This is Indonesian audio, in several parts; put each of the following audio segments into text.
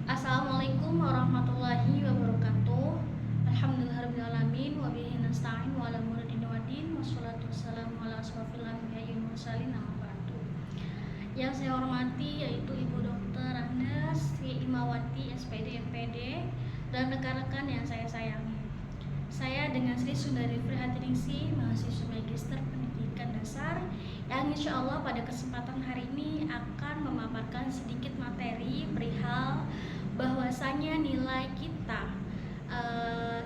Assalamualaikum warahmatullahi wabarakatuh. Alhamdulillahirrahmanirrahim. Wabihi nasta'in wa ala umuri dini waddin. Wassalatu wassalamu ala asrofil anbiya'i wal mursalin, amma ba'du. Yang saya hormati yaitu Ibu Dr. Agnes Imawati, SPD, MPD, dan rekan-rekan yang saya sayangi. Saya dengan Sri Sundari Prihatingsi, mahasiswa Magister Pendidikan Dasar, yang insya Allah pada kesempatan hari ini akan memaparkan sedikit materi perihal bahwasanya nilai kita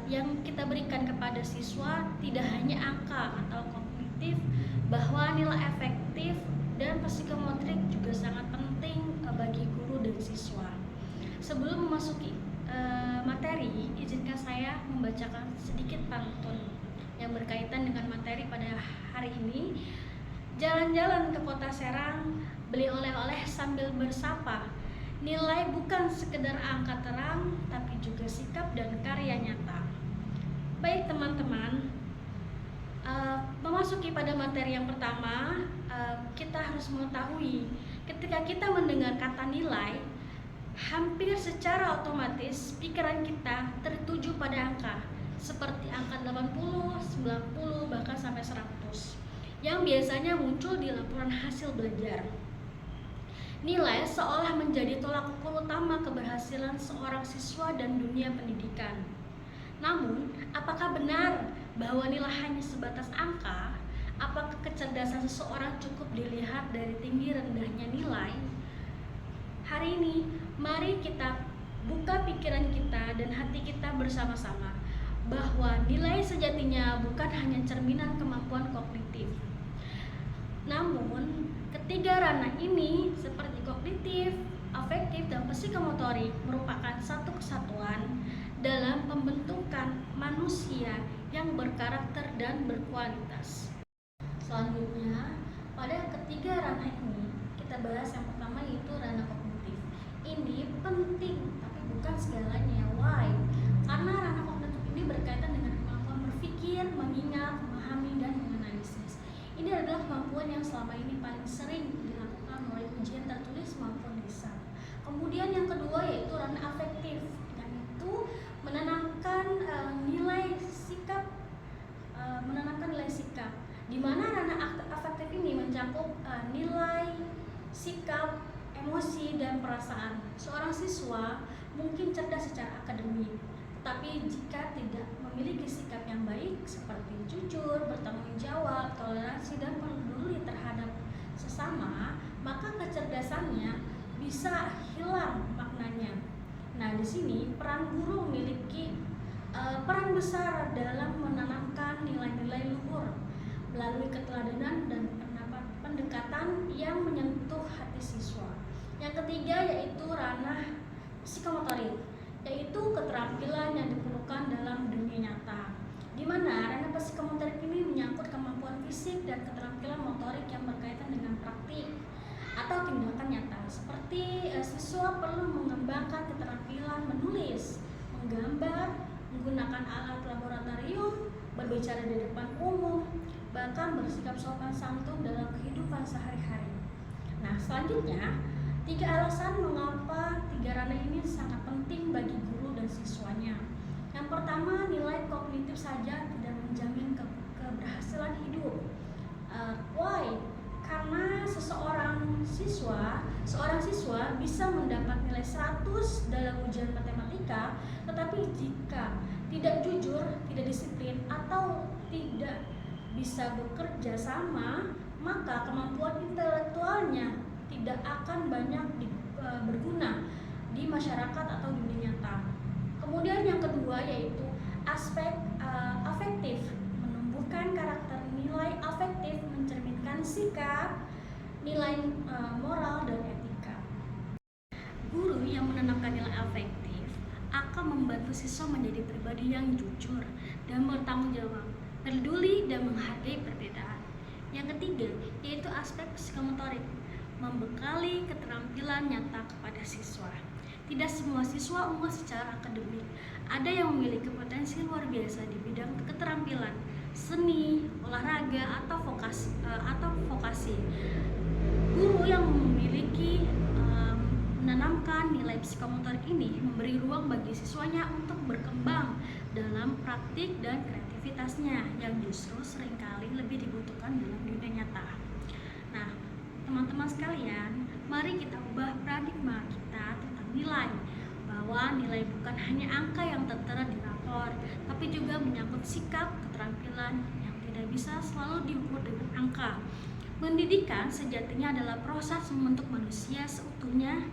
yang kita berikan kepada siswa tidak hanya angka atau kognitif, bahwa nilai efektif dan psikomotorik juga sangat penting bagi guru dan siswa. Sebelum memasuki materi, izinkan saya membacakan sedikit pantun yang berkaitan dengan materi pada hari ini. Jalan-jalan ke kota Serang, beli oleh-oleh sambil bersapa. Nilai bukan sekedar angka terang, tapi juga sikap dan karya nyata. Baik teman-teman, memasuki pada materi yang pertama, kita harus mengetahui ketika kita mendengar kata nilai, hampir secara otomatis pikiran kita tertuju pada angka seperti angka 80, 90, bahkan sampai 100 yang biasanya muncul di laporan hasil belajar. Nilai seolah menjadi tolak ukur utama keberhasilan seorang siswa dan dunia pendidikan. Namun, apakah benar bahwa nilai hanya sebatas angka? Apakah kecerdasan seseorang cukup dilihat dari tinggi rendahnya nilai? Hari ini, mari kita buka pikiran kita dan hati kita bersama-sama bahwa nilai sejatinya bukan hanya cerminan kemampuan kognitif. Namun, ketiga ranah ini seperti kognitif, afektif, dan psikomotorik merupakan satu kesatuan dalam pembentukan manusia yang berkarakter dan berkualitas. Selanjutnya, pada ketiga ranah ini, kita bahas yang pertama yaitu ranah kognitif. Ini penting, tapi bukan segalanya. Why? Karena ranah kognitif ini berkaitan dengan kemampuan berpikir, mengingat, memahami, dan menganalisis. Ini adalah kemampuan yang selama ini paling sering dilakukan melalui ujian tertulis maupun lisan. Kemudian yang kedua yaitu ranah afektif, yaitu menanamkan nilai sikap, di mana ranah afektif ini mencakup nilai sikap, emosi, dan perasaan. Seorang siswa mungkin cerdas secara akademik, tapi jika tidak memiliki sikap yang baik seperti jujur, bertanggung jawab, toleransi, dan peduli terhadap sesama, maka kecerdasannya bisa hilang maknanya. Nah, di sini peran guru memiliki peran besar dalam menanamkan nilai-nilai luhur melalui keteladanan dan pendekatan yang menyentuh hati siswa. Yang ketiga yaitu ranah psikomotorik, yaitu keterampilan yang diperlukan dalam dunia nyata, di mana ranah psikomotorik ini menyangkut kemampuan fisik dan keterampilan motorik yang berkaitan dengan praktik atau tindakan nyata, seperti siswa perlu mengembangkan keterampilan menulis, menggambar, menggunakan alat laboratorium, berbicara di depan umum, bahkan bersikap sopan santun dalam kehidupan sehari-hari. Nah, selanjutnya, 3 alasan mengapa 3 ranah ini sangat penting bagi guru dan siswanya. Yang pertama, nilai kognitif saja tidak menjamin keberhasilan hidup. Why? Karena seorang siswa bisa mendapat nilai 100 dalam ujian matematika, tetapi jika tidak jujur, tidak disiplin, atau tidak bisa bekerja sama, maka kemampuan intelektualnya tidak akan banyak berguna di masyarakat atau dunia nyata. Kemudian yang kedua yaitu aspek afektif, menumbuhkan karakter. Nilai afektif mencerminkan sikap, nilai moral, dan etika. Guru yang menanamkan nilai afektif akan membantu siswa menjadi pribadi yang jujur dan bertanggung jawab, peduli, dan menghargai perbedaan. Yang ketiga, yaitu aspek psikomotorik, membekali keterampilan nyata kepada siswa. Tidak semua siswa unggul secara akademik. Ada yang memiliki potensi luar biasa di bidang keterampilan seni, olahraga, atau vokasi. Guru yang memiliki menanamkan nilai psikomotorik ini memberi ruang bagi siswanya untuk berkembang dalam praktik dan kreativitasnya yang justru seringkali lebih dibutuhkan dalam dunia nyata. Nah, teman-teman sekalian, mari kita ubah paradigma kita tentang nilai, bahwa nilai bukan hanya angka yang tertera di rapor, tapi juga menyangkut sikap, keterampilan yang tidak bisa selalu diukur dengan angka. Pendidikan sejatinya adalah proses membentuk manusia seutuhnya,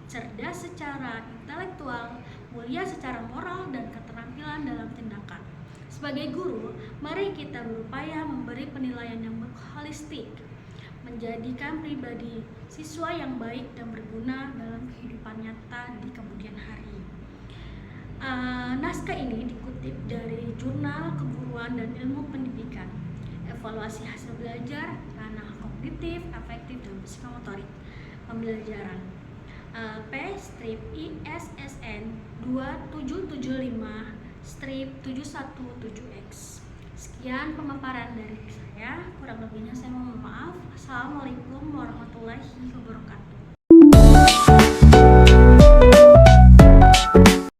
cerdas secara intelektual, mulia secara moral, dan keterampilan dalam tindakan. Sebagai guru, mari kita berupaya memberi penilaian yang holistik, menjadikan pribadi siswa yang baik dan berguna dalam kehidupan nyata di kemudian hari. Naskah ini dikutip dari Jurnal Keguruan dan Ilmu Pendidikan, Evaluasi Hasil Belajar, Ranah Kognitif, Afektif, dan Psikomotorik Pembelajaran, P-ISSN 2775-717X. Sekian pemaparan dari saya, kurang lebihnya saya mohon maaf. Assalamualaikum warahmatullahi wabarakatuh.